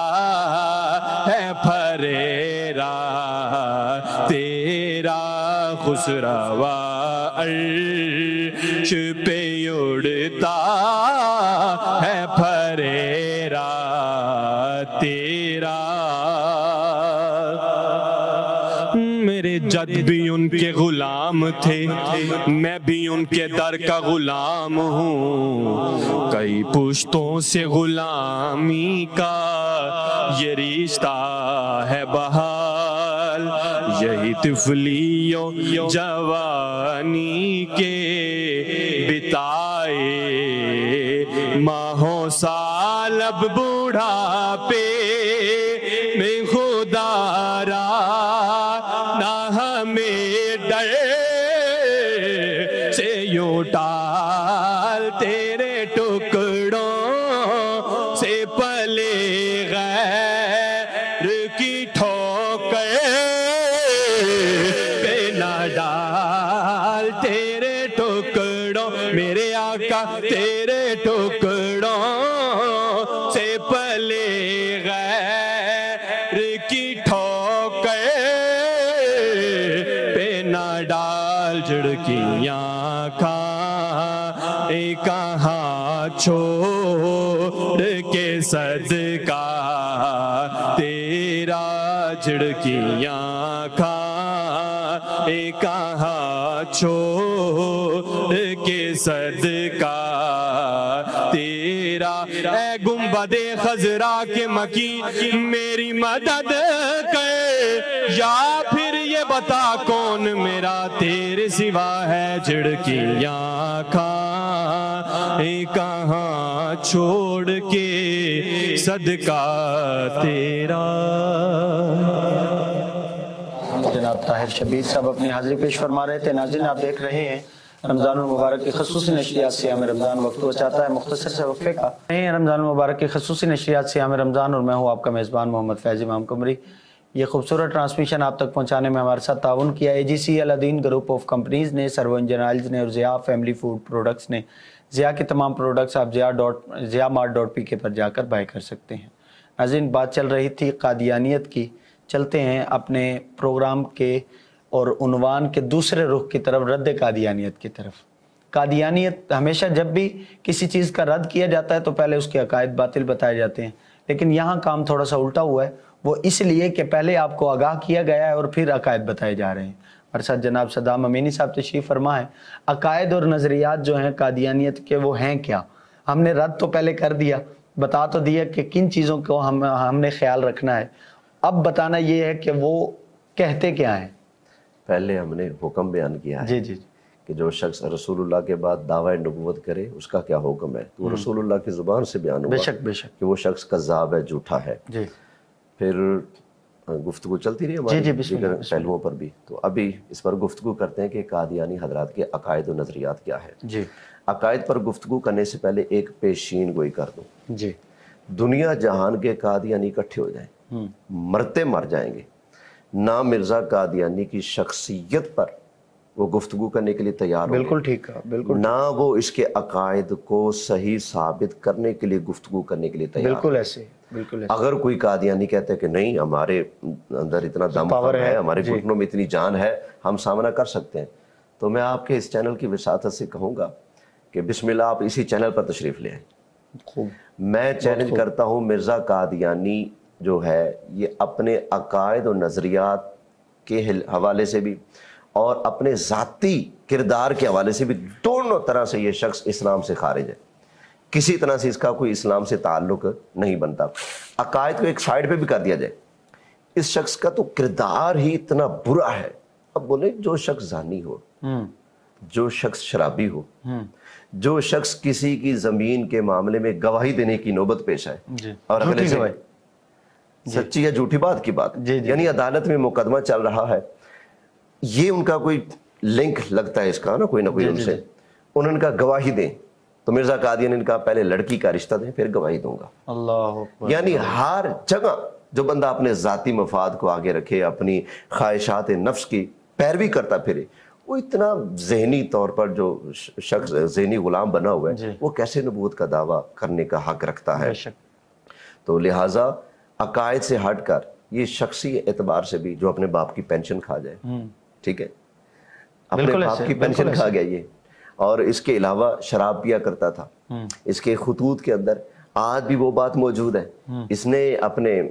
ہے پھریرا تیرا، خسروا عرش پہ اڑتا ہے پھریرا تیرا، میرے جد بھی ان کے غلام تھے، میں بھی ان کے در کا غلام ہوں، کئی پشتوں سے غلامی کا یہ رشتہ ہے بحال، یہی طفلی و جوانی کے بتائے ماہوں سال، اب بوڑھاپے میں خدا را نہ ہمیں ڈر سے یوں ٹال، تیرے ٹکڑوں سے پلے غیر کی ٹھوکر پہ نہ ڈال، تیرے ٹکڑوں میرے آقا، تیرے ٹکڑوں سے پلے غیر کی ٹھوکر پہ نہ ڈال، جھڑکیاں کہاں چھوڑ کے صدقہ تیرا، جھڑکیاں کہاں چھوڑ کے صدقہ تیرا، اے گنبد خضرا کے مکی میری مدد کر، یا پھر یہ بتا کون میرا تیرے سوا ہے، جھڑکیاں کہاں چھوڑ کے صدقہ تیرا۔ جناب طاہر شبیر صاحب اپنی حاضری پیش فرما رہے تھے۔ ناظرین آپ دیکھ رہے ہیں رمضان المبارک کی خصوصی نشریات سیام رمضان، وقت ہو چاہتا ہے مختصر سے وقفے کا۔ رمضان المبارک کی خصوصی نشریات سیام رمضان اور میں ہوں آپ کا میزبان محمد فیض امام قمری۔ یہ خوبصورت ٹرانسمیشن آپ تک پہنچانے میں ہمارے ساتھ تعاون کیا اے جی سی الدین گروپ آف کمپنیز نے، سرو انجن آئلز نے اور ضیاء فیملی فوڈ پروڈکٹس نے۔ ضیاء کے تمام پروڈکٹس آپ ضیاءmart.pk پر جا کر بائی کر سکتے ہیں۔ ناظرین بات چل رہی تھی قادیانیت کی، چلتے ہیں اپنے پروگرام کے اور عنوان کے دوسرے رخ کی طرف، رد قادیانیت کی طرف۔ قادیانیت ہمیشہ جب بھی کسی چیز کا رد کیا جاتا ہے تو پہلے اس کے عقائد باطل بتائے جاتے ہیں، لیکن یہاں کام تھوڑا سا الٹا ہوا ہے، وہ اس لیے کہ پہلے آپ کو آگاہ کیا گیا ہے اور پھر عقائد بتائے جا رہے ہیں۔ ہمارے ساتھ جناب صدام امینی صاحب تشریف فرما ہے۔ عقائد اور نظریات جو ہیں قادیانیت کے وہ ہیں کیا؟ ہم نے رد تو پہلے کر دیا، بتا تو دیا کہ کن چیزوں کو ہم نے خیال رکھنا ہے، اب بتانا یہ ہے کہ وہ کہتے کیا ہیں۔ پہلے ہم نے حکم بیان کیا ہے جی جی کہ جو شخص رسول اللہ کے بعد دعوی نبوت کرے اس کا کیا حکم ہے، تو رسول اللہ کی زبان سے بیان ہوا بے شک بے شک کہ وہ شخص کذاب ہے، جھوٹا ہے۔ جی پھر گفتگو چلتی رہی ہماری جی بسم دیگر اللہ پہلوؤں پر بھی، تو ابھی اس پر گفتگو کرتے ہیں کہ قادیانی حضرات کے عقائد و نظریات کیا ہے۔ جی عقائد پر گفتگو کرنے سے پہلے ایک پیشین گوئی کر دوں، جی دنیا جہان کے قادیانی اکٹھے ہو جائیں، مرتے مر جائیں گے، نہ مرزا قادیانی کی شخصیت پر وہ گفتگو کرنے کے لیے تیار ہوں گے، بالکل ٹھیک ہے، بالکل نہ وہ اس کے عقائد کو صحیح ثابت کرنے کے لیے گفتگو کرنے کے لیے تیار بالکل ایسے بالکل ایسے۔ اگر کوئی قادیانی کہتے ہیں کہ نہیں ہمارے اندر اتنا دم ہے، ہمارے گھٹنوں میں اتنی جان ہے، ہم سامنا کر سکتے ہیں، تو میں آپ کے اس چینل کی وساطت سے کہوں گا کہ بسم اللہ آپ اسی چینل پر تشریف لے آئیں۔ میں چیلنج کرتا ہوں مرزا قادیانی جو ہے یہ اپنے عقائد و نظریات کے حوالے سے بھی اور اپنے ذاتی کردار کے حوالے سے بھی دونوں طرح سے یہ شخص اسلام سے خارج ہے، کسی طرح سے اس کا کوئی اسلام سے تعلق نہیں بنتا۔ عقائد کو ایک سائڈ پہ بھی کر دیا جائے، اس شخص کا تو کردار ہی اتنا برا ہے۔ اب بولے جو شخص زانی ہو، جو شخص شرابی ہو، جو شخص کسی کی زمین کے معاملے میں گواہی دینے کی نوبت پیش آئے اور اگلے سے سچی یا جھوٹی بات کی بات، یعنی عدالت میں مقدمہ چل رہا ہے، یہ ان کا کوئی لنک لگتا ہے اس کا نا کوئی نہ کوئی ان سے، انہوں نے کہا گواہی دیں، تو مرزا قادیانی نے کہا پہلے لڑکی کا رشتہ دیں پھر گواہی دوں گا۔ اللہ اکبر۔ یعنی ہر جگہ جو بندہ اپنے ذاتی مفاد کو آگے رکھے، اپنی خواہشات نفس کی پیروی کرتا پھرے، وہ اتنا ذہنی طور پر جو شخص ذہنی غلام بنا ہوا ہے وہ کیسے نبوت کا دعویٰ کرنے کا حق رکھتا ہے؟ تو لہٰذا عقائد سے ہٹ کر یہ شخصی اعتبار سے بھی جو اپنے باپ کی پینشن کھا جائے، ٹھیک ہے، اپنے باپ کی پینشن کھا گیا یہ، اور اس کے علاوہ شراب پیا کرتا تھا، اس کے خطوط کے اندر آج بھی وہ بات موجود ہے۔ اس نے اپنے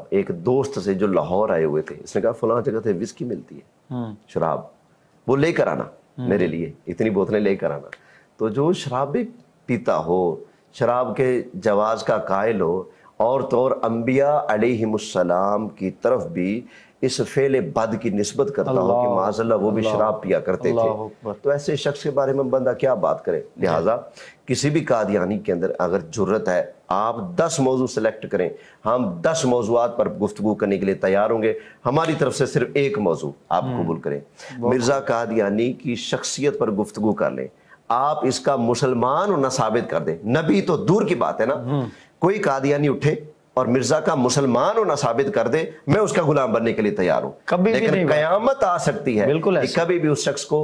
ایک دوست سے جو لاہور آئے ہوئے تھے، اس نے کہا فلاں جگہ سے وسکی ملتی ہے، شراب، وہ لے کر آنا میرے لیے، اتنی بوتلیں لے کر آنا۔ تو جو شراب بھی پیتا ہو، شراب کے جواز کا قائل ہو، اور طور انبیاء علیہم السلام کی طرف بھی اس فعل بد کی نسبت کرتا ہو کہ معاذ اللہ وہ بھی شراب پیا کرتے تھے، تو ایسے شخص کے بارے میں بندہ کیا بات کرے؟ لہٰذا کسی بھی قادیانی کے اندر اگر جرت ہے، آپ 10 موضوع سلیکٹ کریں، ہم 10 موضوعات پر گفتگو کرنے کے لیے تیار ہوں گے، ہماری طرف سے صرف ایک موضوع آپ قبول کریں، مرزا قادیانی کی شخصیت پر گفتگو کر لیں، آپ اس کا مسلمان نہ ثابت کر دیں، نبی تو دور کی بات ہے نا، کوئی قادیانی اٹھے اور مرزا کا مسلمان ہونا ثابت کر دے، میں اس کا غلام بننے کے لیے تیار ہوں، لیکن قیامت آ سکتی ہے کہ کبھی بھی اس شخص کو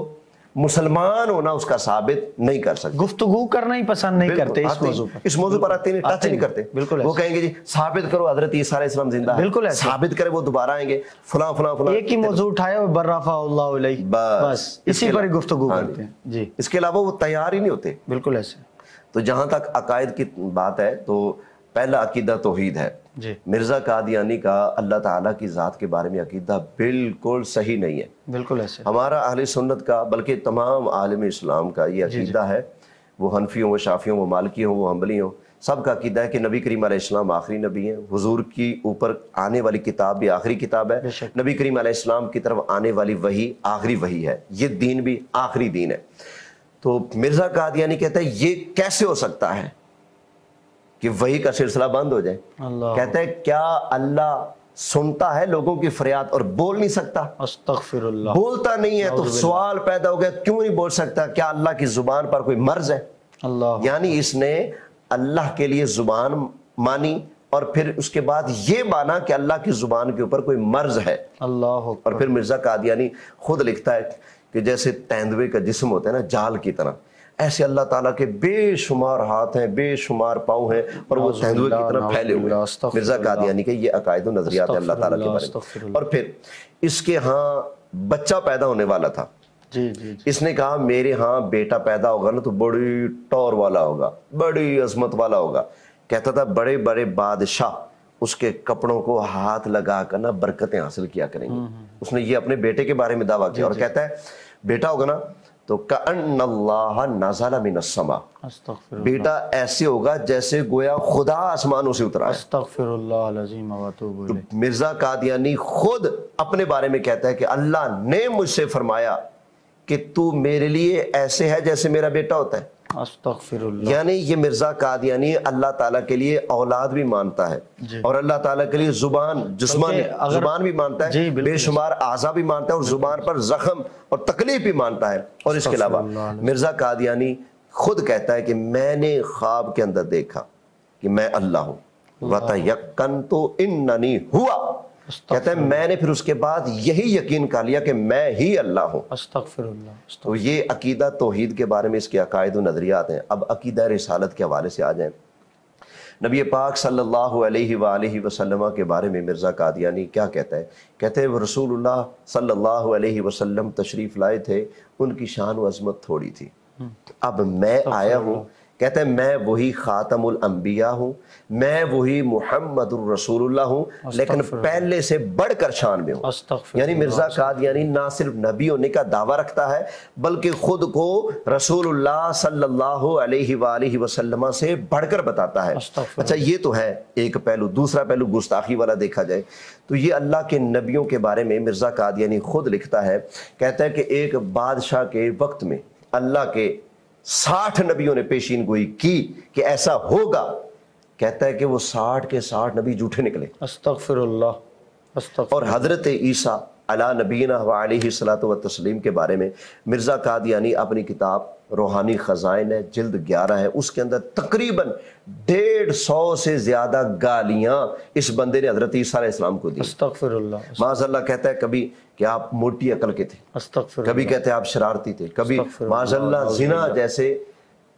مسلمان ہونا اس کا ثابت نہیں کر سکتے، گفتگو کرنا ہی پسند نہیں کرتے اس موضوع پر آتے نہیں، ٹچ نہیں کرتے، وہ کہیں گے جی ثابت کرو حضرت عیسیٰ علیہ السلام زندہ ہے، ثابت کرے وہ دوبارہ آئیں گے، فلاں فلاں فلاں، ایک ہی موضوع اٹھایا اور بررفع اللہ علیہ، بس اسی پر گفتگو کرتے ہیں جی، اس کے علاوہ وہ تیار ہی نہیں ہوتے۔ بالکل ایسے۔ تو جہاں تک عقائد کی بات ہے تو پہلا عقیدہ توحید ہے۔ مرزا قادیانی کا اللہ تعالیٰ کی ذات کے بارے میں عقیدہ بالکل صحیح نہیں ہے، بالکل ایسے۔ ہمارا اہل سنت کا بلکہ تمام عالم اسلام کا یہ عقیدہ ہے، وہ حنفی ہوں، وہ شافی ہوں، وہ مالکی ہوں، وہ حنبلی ہوں، سب کا عقیدہ ہے کہ نبی کریم علیہ السلام آخری نبی ہیں، حضور کی اوپر آنے والی کتاب بھی آخری کتاب ہے، نبی کریم علیہ السلام کی طرف آنے والی وحی آخری وحی ہے، یہ دین بھی آخری دین ہے۔ تو مرزا قادیانی کہتا ہے یہ کیسے ہو سکتا ہے کہ وحی کا سلسلہ بند ہو جائے؟ کہتا ہے کیا اللہ سنتا ہے لوگوں کی فریاد اور بول نہیں سکتا؟ استغفر اللہ، بولتا نہیں ہے، تو سوال پیدا ہو گیا کیوں نہیں بول سکتا؟ کیا اللہ کی زبان پر کوئی مرض ہے؟ یعنی اس نے اللہ کے لیے زبان مانی اور پھر اس کے بعد یہ مانا کہ اللہ کی زبان کے اوپر کوئی مرض ہے۔ اور پھر مرزا قادیانی خود لکھتا ہے کہ جیسے تیندوے کا جسم ہوتا ہے نا، جال کی طرح، ایسے اللہ تعالیٰ کے بے شمار ہاتھ ہیں، بے شمار پاؤں ہیں، اور وہ تیندوے کی طرح پھیلے ہوئے۔ مرزا قادیانی کے یہ عقائد و نظریات ہیں اللہ تعالیٰ کے بارے میں۔ اور پھر اس کے ہاں بچہ پیدا ہونے والا تھا، اس نے کہا میرے ہاں بیٹا پیدا ہوگا نا تو بڑی ٹور والا ہوگا، بڑی عظمت والا ہوگا۔ کہتا تھا بڑے بڑے بادشاہ اس کے کپڑوں کو ہاتھ لگا کر نا برکتیں حاصل کیا کریں گے۔ اس نے یہ اپنے بیٹے کے بارے میں دعویٰ کیا، اور کہتا ہے بیٹا ہوگا نا تو کأن اللہ نزل من السماء، استغفر بیٹا ایسے ہوگا جیسے گویا خدا آسمانوں سے اترا ہے۔ استغفر اللہ العظیم و اتوب الیہ۔ مرزا قادیانی خود اپنے بارے میں کہتا ہے کہ اللہ نے مجھ سے فرمایا کہ تو میرے لیے ایسے ہے جیسے میرا بیٹا ہوتا ہے۔ استغفر اللہ۔ یعنی یہ مرزا قادیانی اللہ تعالیٰ کے لیے اولاد بھی مانتا ہے اور اللہ تعالیٰ کے لیے زبان زبان بھی مانتا ہے، بے شمار اعضاء بھی مانتا ہے اور زبان پر زخم اور تکلیف بھی مانتا ہے۔ اور اس کے علاوہ مرزا قادیانی خود کہتا ہے کہ میں نے خواب کے اندر دیکھا کہ میں اللہ ہوں، وَتَيَقَّنْتُ إِنَّنِي هُوَ، کہتا ہے میں نے پھر اس کے بعد یہی یقین کر لیا کہ میں ہی اللہ ہوں۔ استغفر اللہ۔ تو یہ عقیدہ توحید کے بارے میں اس کے عقائد و نظریات ہیں۔ اب عقیدہ رسالت کے حوالے سے آ جائیں۔ نبی پاک صلی اللہ علیہ وآلہ وسلم کے بارے میں مرزا قادیانی کیا کہتا ہے؟ کہتے ہیں وہ رسول اللہ صلی اللہ علیہ وسلم تشریف لائے تھے، ان کی شان و عظمت تھوڑی تھی، اب میں آیا ہوں، کہتے ہیں میں وہی خاتم الانبیاء ہوں، میں وہی محمد الرسول اللہ ہوں، لیکن پہلے سے بڑھ کر شان میں ہوں۔ یعنی مرزا قادیانی نہ صرف نبی ہونے کا دعویٰ رکھتا ہے بلکہ خود کو رسول اللہ صلی اللہ علیہ وآلہ وسلم سے بڑھ کر بتاتا ہے۔ اچھا یہ تو ہے ایک پہلو۔ دوسرا پہلو گستاخی والا دیکھا جائے تو یہ اللہ کے نبیوں کے بارے میں مرزا قادیانی خود لکھتا ہے، کہتا ہے کہ ایک بادشاہ کے وقت میں اللہ کے 60 نبیوں نے پیشین گوئی کی کہ ایسا ہوگا، کہتا ہے کہ وہ 60 کے 60 نبی جھوٹے نکلے۔ استغفر اللہ۔ اور حضرت عیسیٰ علی نبینا و علیہ الصلوۃ والتسلیم کے بارے میں مرزا قادیانی اپنی کتاب روحانی خزائن ہے، جلد 11 ہے، اس کے اندر تقریباً 150 سے زیادہ گالیاں اس بندے نے حضرت عیسیٰ علیہ السلام کو دی۔ استغفر اللہ۔ معاذ اللہ کہتا ہے کبھی کہ آپ موٹی عقل کے تھے، استغفر کبھی کہتے ہیں آپ شرارتی تھے، کبھی معاذ اللہ زنا جیسے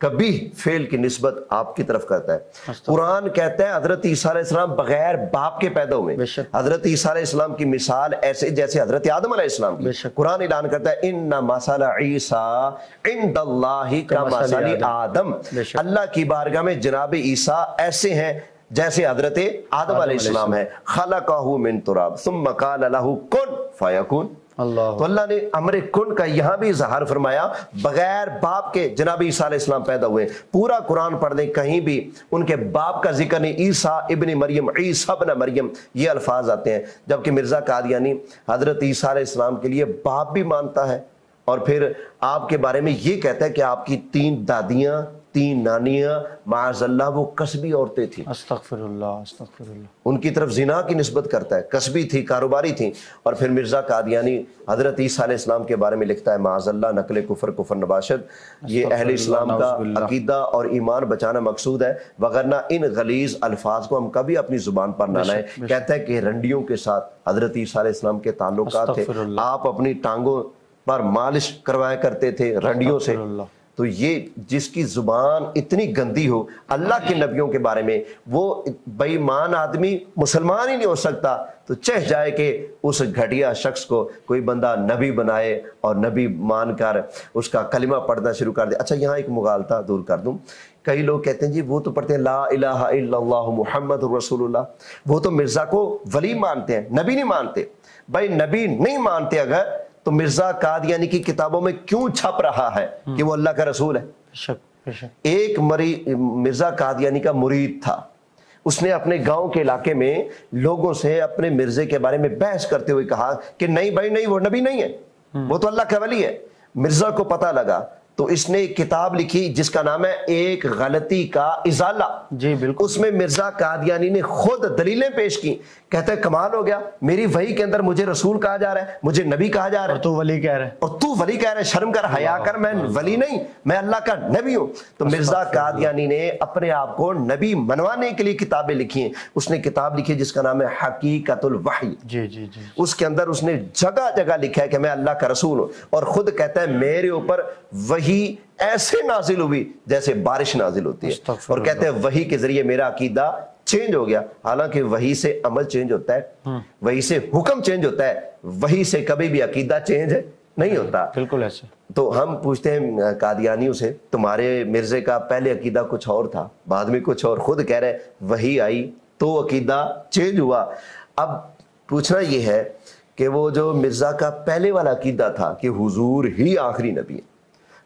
کبھی فعل کی نسبت آپ کی طرف کرتا ہے۔ قرآن کہتا ہے حضرت عیسیٰ علیہ السلام بغیر باپ کے پیدا ہوئے، حضرت عیسیٰ علیہ السلام کی مثال ایسے جیسے حضرت آدم علیہ السلام کی۔ قرآن اعلان کرتا ہے ان مثل عیسیٰ عند اللہ کمثل آدم، اللہ کی بارگاہ میں جناب عیسیٰ ایسے ہیں جیسے حضرت آدم علیہ السلام ہے۔ خلقہ من تراب ثم قال له کن فیکون، تو اللہ نے امر کن کا یہاں بھی اظہار فرمایا، بغیر باپ کے جناب عیسیٰ علیہ السلام پیدا ہوئے۔ پورا قرآن پڑھ دیں کہیں بھی ان کے باپ کا ذکر نہیں، عیسیٰ ابن مریم، عیسیٰ ابن مریم یہ الفاظ آتے ہیں، جبکہ مرزا قادیانی حضرت عیسیٰ علیہ السلام کے لیے باپ بھی مانتا ہے اور پھر آپ کے بارے میں یہ کہتا ہے کہ آپ کی 3 دادیاں 3 نانیاں معاذ اللہ وہ قصبی عورتیں تھیں۔ استغفر اللہ۔ استغفر اللہ۔ ان کی طرف زنا کی نسبت کرتا ہے، قصبی تھی، کاروباری تھیں۔ اور پھر مرزا قادیانی حضرت عیسیٰ علیہ السلام کے بارے میں لکھتا ہے معاذ اللہ نقل کفر نباشد، یہ اہل اسلام کا عقیدہ اور ایمان بچانا مقصود ہے، وگرنہ ان غلیظ الفاظ کو ہم کبھی اپنی زبان پر نہ لائیں۔ کہتا ہے کہ رنڈیوں کے ساتھ حضرت عیسیٰ علیہ السلام کے تعلقات تھے، آپ اپنی ٹانگوں پر مالش کروایا کرتے تھے رنڈیوں سے۔ تو یہ جس کی زبان اتنی گندی ہو اللہ کے نبیوں کے بارے میں، وہ بے ایمان آدمی مسلمان ہی نہیں ہو سکتا، تو چہ جائے کہ اس گھٹیا شخص کو کوئی بندہ نبی بنائے اور نبی مان کر اس کا کلمہ پڑھنا شروع کر دے۔ اچھا یہاں ایک مغالطہ دور کر دوں، کئی لوگ کہتے ہیں جی وہ تو پڑھتے ہیں لا الہ الا اللہ محمد رسول اللہ، وہ تو مرزا کو ولی مانتے ہیں، نبی نہیں مانتے۔ بھائی نبی نہیں مانتے اگر تو مرزا قادیانی کی کتابوں میں کیوں چھپ رہا ہے کہ وہ اللہ کا رسول ہے؟ ایک مرزا قادیانی کا مرید تھا، اس نے اپنے گاؤں کے علاقے میں لوگوں سے اپنے مرزے کے بارے میں بحث کرتے ہوئے کہا کہ نہیں بھائی نہیں، وہ نبی نہیں ہے، وہ تو اللہ کا ولی ہے۔ مرزا کو پتہ لگا تو اس نے ایک کتاب لکھی جس کا نام ہے ایک غلطی کا ازالہ۔ جی بالکل۔ اس میں مرزا قادیانی نے خود دلیلیں پیش کی، کہتا ہے کمال ہو گیا، میری وحی کے اندر مجھے رسول کہا جا رہا ہے، مجھے نبی کہا جا رہا ہے، اور تو ولی کہہ رہا ہے، اور تو ولی کہہ رہا ہے، شرم کر، حیا کر، میں ولی نہیں، میں اللہ کا نبی ہوں۔ تو مرزا قادیانی نے اپنے آپ کو نبی منوانے کے لیے کتابیں لکھی ہیں۔ اس نے کتاب لکھی جس کا نام ہے حقیقت الوحی۔ جی جی جی۔ اس کے اندر اس نے جگہ جگہ لکھا ہے کہ میں اللہ کا رسول ہوں، اور خود کہتا ہے میرے اوپر وحی ایسے نازل ہوئی جیسے بارش نازل ہوتی ہے، اور کہتے ہیں وحی کے ذریعے میرا عقیدہ چینج ہو گیا۔ حالانکہ وحی سے عمل چینج ہوتا ہے، وحی سے حکم چینج ہوتا ہے، وحی سے کبھی بھی عقیدہ چینج نہیں ہوتا۔ بالکل ایسے۔ تو ہم پوچھتے ہیں قادیانیوں سے تمہارے مرزے کا پہلے عقیدہ کچھ اور تھا، بعد میں کچھ اور، خود کہہ رہے وحی آئی تو عقیدہ چینج ہوا۔ اب پوچھنا یہ ہے کہ وہ جو مرزا کا پہلے والا عقیدہ تھا کہ حضور ہی آخری نبی ہے،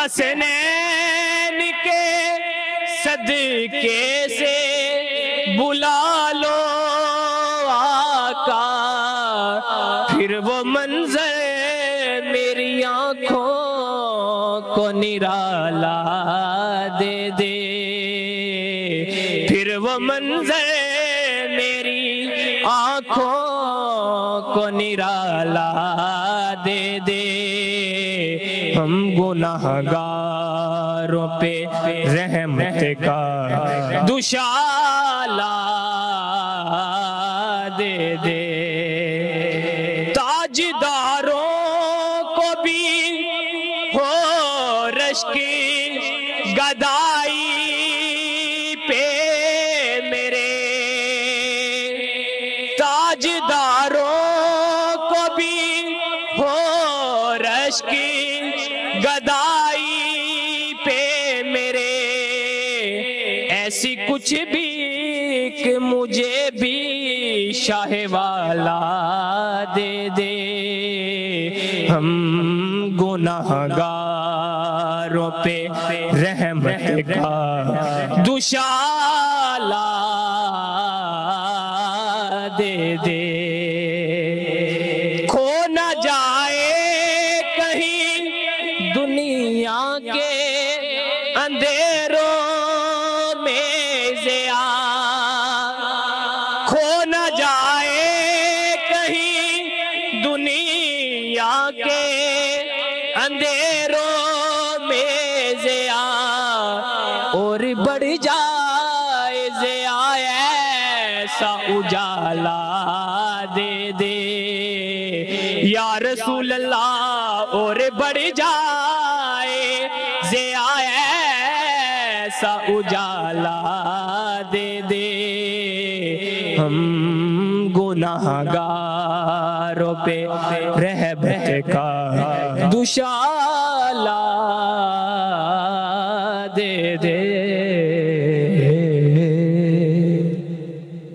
حسنین کے صدقے سے بلا لو آقا، پھر وہ منظر میری آنکھوں کو نرالا دے دے، پھر وہ منظر میری آنکھوں کو نرالا دے دے۔ ہم گناہگاروں پہ رحمت کا دوشالہ دے دے، تاجداروں کو بھی ہو رش کی گدائی پہ میرے، تاجداروں کو بھی ہو رش کی گدائی پہ میرے، ایسی کچھ بھی کہ مجھے بھی شاہ والا دے دے۔ ہم گناہگاروں پہ رحمت کا دوشالہ دے دے، کھو نہ جائے کہیں دنیا کے اندھیروں میں ضیا، کھو نہ جائے کہیں دنیا کے اندھیروں میں ضیا، اور بڑھ جائے ضیا ایسا اجالا دے دے یا رسول اللہ، اور بڑھ جائے ضیا ایسا اجالا دے دے۔ ہم گناہگاروں پہ رحمت کا دوشالہ دے دے۔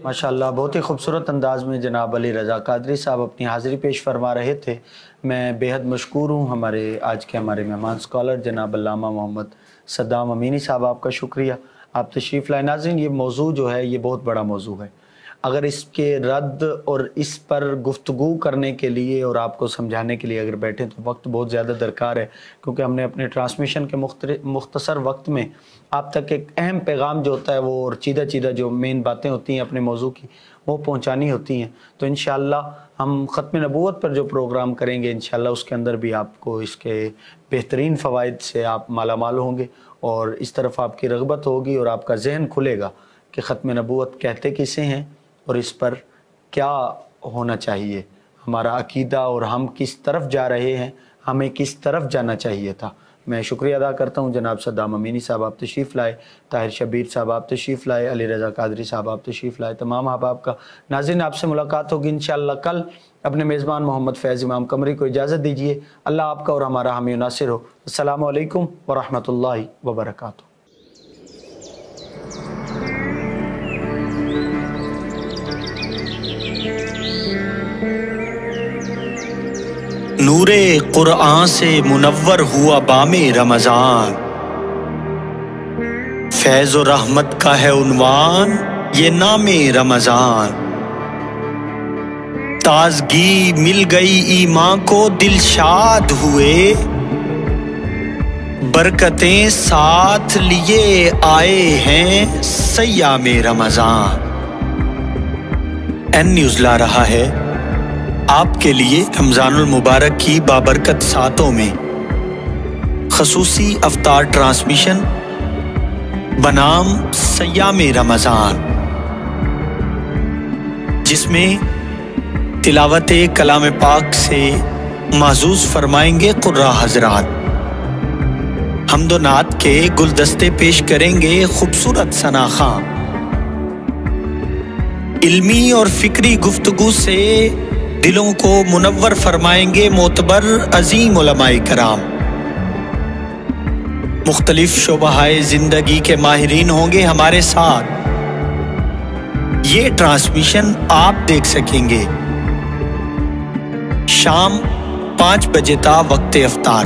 ماشاءاللہ بہت ہی خوبصورت انداز میں جناب علی رضا قادری صاحب اپنی حاضری پیش فرما رہے تھے۔ میں بے حد مشکور ہوں، آج کے ہمارے مہمان اسکالر جناب علامہ محمد صدام امینی صاحب، آپ کا شکریہ، آپ تشریف لائے۔ ناظرین، یہ موضوع جو ہے یہ بہت بڑا موضوع ہے، اگر اس کے رد اور اس پر گفتگو کرنے کے لیے اور آپ کو سمجھانے کے لیے اگر بیٹھیں تو وقت بہت زیادہ درکار ہے، کیونکہ ہم نے اپنے ٹرانسمیشن کے مختصر وقت میں آپ تک ایک اہم پیغام جو ہوتا ہے وہ اور چیدہ جو مین باتیں ہوتی ہیں اپنے موضوع کی وہ پہنچانی ہوتی ہیں۔ تو انشاءاللہ ہم ختم نبوت پر جو پروگرام کریں گے انشاءاللہ اس کے اندر بھی آپ کو اس کے بہترین فوائد سے آپ مالا مال ہوں گے اور اس طرف آپ کی رغبت ہوگی اور آپ کا ذہن کھلے گا کہ ختم نبوت کہتے کسے ہیں اور اس پر کیا ہونا چاہیے، ہمارا عقیدہ اور ہم کس طرف جا رہے ہیں، ہمیں کس طرف جانا چاہیے تھا۔ میں شکریہ ادا کرتا ہوں جناب صدام امینی صاحب، آپ تشریف لائے، طاہر شبیر صاحب آپ تشریف لائے، علی رضا قادری صاحب آپ تشریف لائے، تمام احباب کا۔ ناظرین، آپ سے ملاقات ہوگی انشاءاللہ کل۔ اپنے میزبان محمد فیض امام قمری کو اجازت دیجیے، اللہ آپ کا اور ہمارا حامی و ناصر ہو۔ السلام علیکم ورحمۃ اللہ وبرکاتہ۔ نور قرآن سے منور ہوا بام رمضان، فیض و رحمت کا ہے عنوان یہ نام رمضان، تازگی مل گئی ایمان کو دل شاد ہوئے، برکتیں ساتھ لیے آئے ہیں سیام رمضان۔ این نیوز لا رہا ہے آپ کے لیے رمضان المبارک کی بابرکت ساتوں میں خصوصی افطار ٹرانسمیشن بنام سیام رمضان، جس میں تلاوت کلام پاک سے محظوظ فرمائیں گے قراء حضرات، حمد و نعت کے گلدستے پیش کریں گے خوبصورت ثنا خواں، علمی اور فکری گفتگو سے دلوں کو منور فرمائیں گے معتبر عظیم علماء کرام، مختلف شعبۂ زندگی کے ماہرین ہوں گے ہمارے ساتھ۔ یہ ٹرانسمیشن آپ دیکھ سکیں گے شام 5 بجے تا وقت افطار،